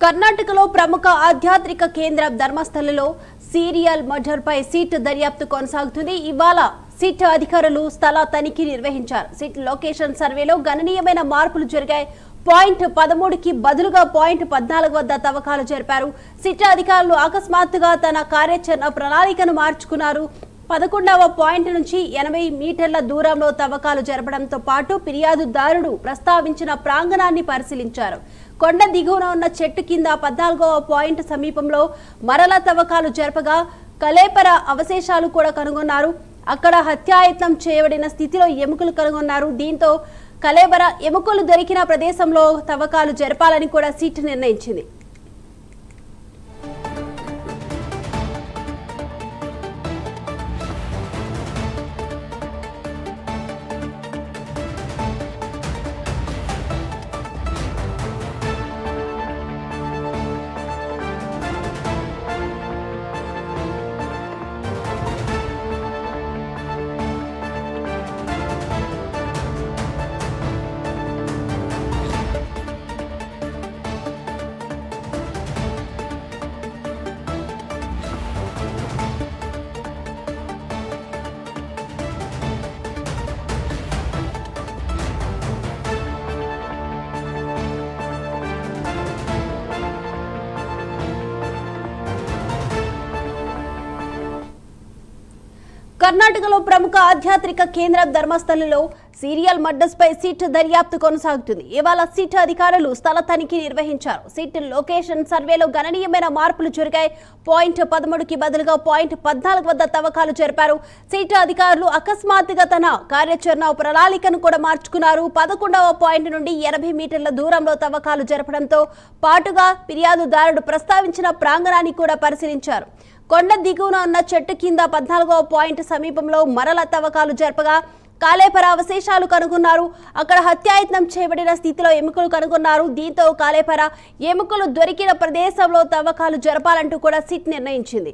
కర్ణాటకలో ప్రముఖ ఆధ్యాత్మిక కేంద్ర ధర్మస్థలలో సీరియల్ మర్డర్ పై సిట్ దర్యాప్తు కొనసాగుతుంది. ఇవాళ సిట్ అధికారులు స్థల తనిఖీ నిర్వహించారు. సిట్ లొకేషన్ సర్వేలో గణనీయమైన మార్పులు జరిగాయి. పాయింట్ 13కి బదులుగా పాయింట్ 14 వద్ద తవ్వకాలు జరిపారు. సిట్ అధికారులు అకస్మాత్తుగా తన కార్యాచరణ ప్రణాళికను మార్చుకున్నారు. 11వ పాయింట్ నుంచి 80 మీటర్ల దూరంలో తవ్వకాలు జరపడంతో పాటు ఫిర్యాదుదారుడు ప్రస్తావించిన ప్రాంగణాన్ని పరిశీలించారు. కొండ దిగువన ఉన్న చెట్టు కింద 14వ పాయింట్ సమీపంలో మరల తవ్వకాలు జరపగా కలేపర అవశేషాలు కూడా కనుగొన్నారు. అక్కడ హత్యాయత్నం చేయబడిన స్థితిలో ఎముకలు కనుగొన్నారు. దీంతో కలేబర ఎముకలు దొరికిన ప్రదేశంలో తవ్వకాలు జరపాలని కూడా సిట్ నిర్ణయించింది. కర్ణాటకలో ప్రముఖ ఆధ్యాత్మిక కేంద్ర ధర్మస్థలలో సీరియల్ మర్డర్స్ పై సిట్ దర్యాప్తు కొనసాగుతుంది. ఇవాళ సిట్ అధికారులు స్థల తనిఖీ నిర్వహించారు. సిట్ లొకేషన్ సర్వేలో గణనీయమైన మార్పులు జరిగాయి. పాయింట్ 13కి బదులుగా పాయింట్ 14 వద్ద తవ్వకాలు జరిపారు. సిట్ అధికారులు అకస్మాత్తుగా తన కార్యాచరణ ప్రణాళికను కూడా మార్చుకున్నారు. 11వ పాయింట్ నుండి 80 మీటర్ల దూరంలో తవ్వకాలు జరపడంతో పాటుగా ఫిర్యాదుదారుడు ప్రస్తావించిన ప్రాంగణాన్ని కూడా పరిశీలించారు. కొండ దిగువన ఉన్న చెట్టు కింద 14వ పాయింట్ సమీపంలో మరల తవ్వకాలు జరపగా కాలేపర అవశేషాలు కనుగొన్నారు. అక్కడ హత్యాయత్నం చేయబడిన స్థితిలో ఎముకలు కనుగొన్నారు. దీంతో కాలేపర ఎముకలు దొరికిన ప్రదేశంలో తవ్వకాలు జరపాలంటూ కూడా సిట్ నిర్ణయించింది.